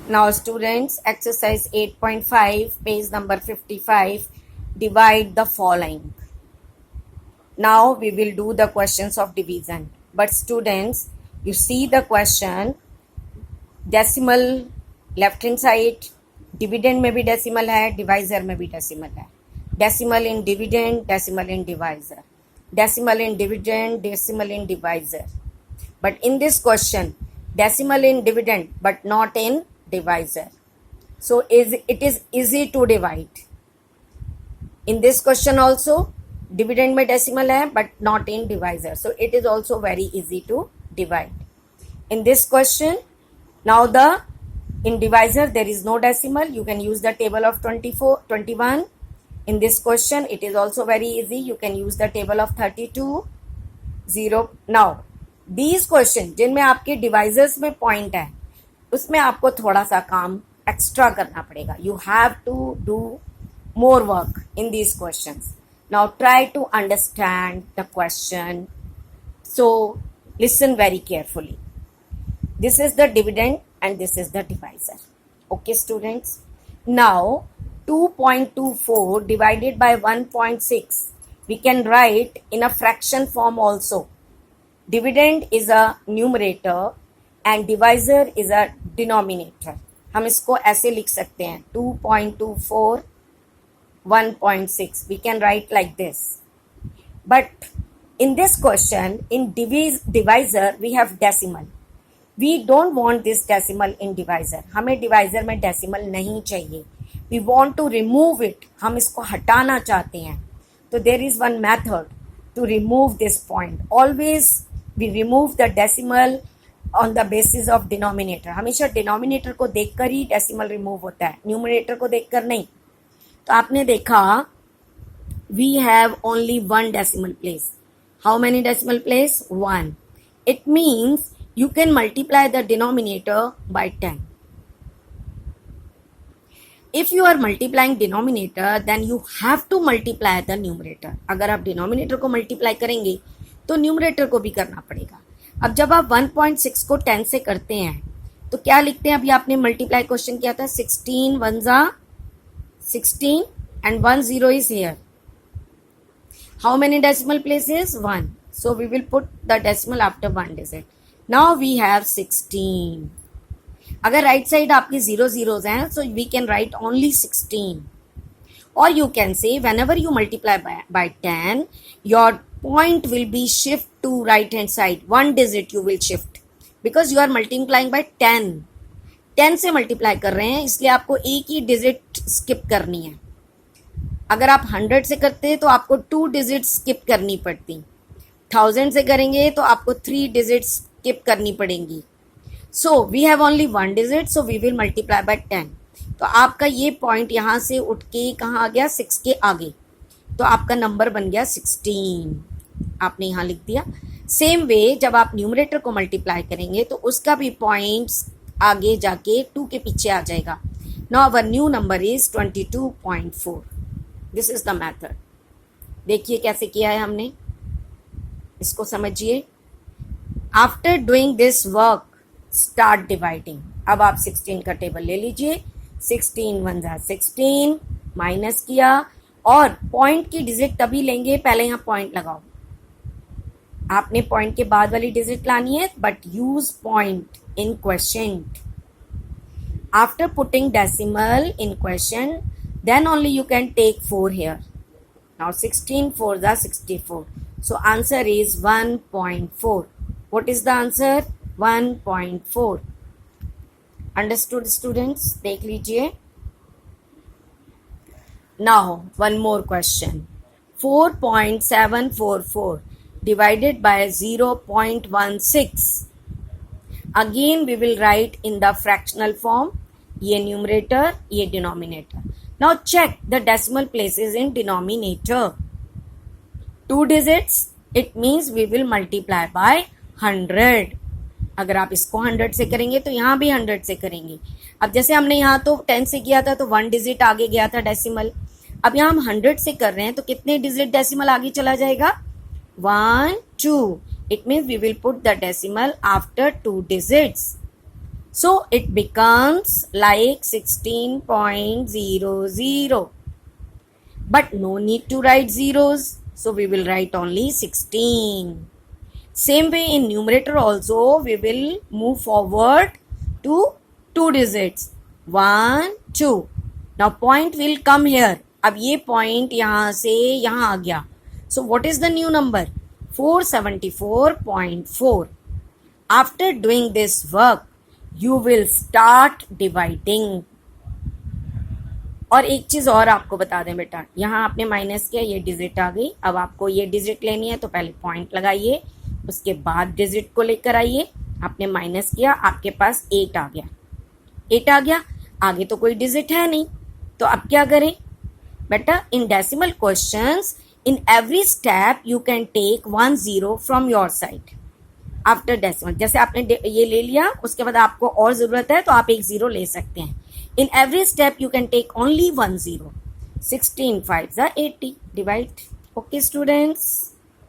Now students, exercise 8.5, page number 55, divide the following. Now we will do the questions of division. But students, you see the question, decimal left hand side, dividend में भी decimal है, divisor में भी decimal है. Decimal in dividend, decimal in divisor. Decimal in dividend, decimal in divisor. But in this question, decimal in dividend but not in divisor. So it is easy to divide. In this question also, dividend में decimal है but not in divisor. So it is also very easy to divide. In this question, now in divisor there is no decimal. You can use the table of 21. In this question, it is also very easy. You can use the table of 32, 0. Now, these question जिनमें आपके divisors में point है, उसमें आपको थोड़ा सा काम extra करना पड़ेगा. You have to do more work in these questions. Now try to understand the question. So listen very carefully. This is the dividend and this is the divisor. Okay students. Now 2.24 divided by 1.6 we can write in a fraction form also. Dividend is a numerator and divisor is a denominator. हम इसको ऐसे लिख सकते हैं 2.24 1.6. We can write like this. But in this question, in divisor, we have decimal. We don't want this decimal in divisor. हमें divisor में decimal नहीं चाहिए. We want to remove it. हम इसको हटाना चाहते हैं. So there is one method to remove this point. Always we remove the decimal on the basis of denominator. हमेशा denominator को देखकर ही decimal remove होता है. Numerator को देखकर नहीं. तो आपने देखा we have only one decimal place. How many decimal place? 1. It means you can multiply the denominator by 10. If you are multiplying denominator, then you have to multiply the numerator. अगर आप denominator को multiply करेंगे तो numerator को भी करना पड़ेगा. अब जब आप 1.6 को 10 से करते हैं तो क्या लिखते हैं? अभी आपने multiply question किया था 16 1 जा 16 and 1 0 is here. How many decimal places? 1. So we will put the decimal after one digit. Now we have 16. अगर right side आपकी 0 zeros हैं, so we can write only 16. Or you can say whenever you multiply by 10, your point will be shift to right hand side. One digit you will shift because you are multiplying by 10. 10 से multiply कर रहे हैं इसलिए आपको एक ही digit skip करनी है. अगर आप 100 से करते हैं तो आपको 2 डिजिट स्किप करनी पड़ती. 1000 से करेंगे तो आपको 3 डिजिट स्किप करनी पड़ेंगी. So we have only 1 digit, so we will multiply by 10. तो आपका ये पॉइंट यहाँ से उठ के कहाँ आ गया? 6 के आगे. तो आपका नंबर बन गया 16. आपने यहाँ लिख दिया. सेम वे जब आप न्यूमरेटर को मल्टीप्लाई करेंगे तो उसका भी पॉइंट्स आगे जाके 2 के पीछे आ जाएगा. Now our new number is 22.4. This is the method. देखिए कैसे किया है हमने, इसको समझिए. After doing this work start dividing. अब आप 16 का टेबल ले लीजिए. 16 1 जा 16 माइनस किया और पॉइंट की डिजिट तभी लेंगे, पहले यहाँ पॉइंट लगाओ. आपने पॉइंट के बाद वाली डिजिट लानी है, but use point in quotient. After putting decimal in quotient, then only you can take 4 here. Now 16 4 is 64. So answer is 1.4. What is the answer? 1.4. Understood students? देख लीजिए. Now one more question. 4.744 divided by 0.16. Again we will write in the fractional form. ये numerator, ये denominator. Now check the decimal places in denominator. 2 digits, it means we will multiply by 100. अगर आप इसको 100 से करेंगे तो यहाँ भी 100 से करेंगे. अब जैसे हमने यहाँ तो 10 से किया था तो 1 डिजिट आगे गया था डेसिमल. अब यहाँ हम 100 से कर रहे हैं तो कितने डिजिट डेसिमल आगे चला जाएगा? 1 2. It means we will put the decimal after 2 digits. So it becomes like 16.00. But no need to write zeros, so we will write only 16. Same way in numerator also we will move forward to 2 digits. 1 2. Now point will come here. अब ये point यहाँ से यहाँ आ गया. So what is the new number? 474.4. After doing this work, you will start dividing. और एक चीज और आपको बता दें बेटा, यहाँ आपने माइनस किया, ये डिजिट आ गई. अब आपको ये डिजिट लेनी है तो पहले पॉइंट लगाइए, उसके बाद डिजिट को लेकर आइए. आपने माइनस किया, आपके पास 8 आ गया. 8 आ गया, आगे तो कोई डिजिट है नहीं, तो अब क्या करें बेटा? In decimal questions in every step you can take 1 0 from your side after decimal. जैसे आपने ये ले लिया, उसके बाद आपको और जरूरत है तो आप एक 0 ले सकते हैं. In every step you can take only 1 0. 16 5s are 80. Divide. Okay students.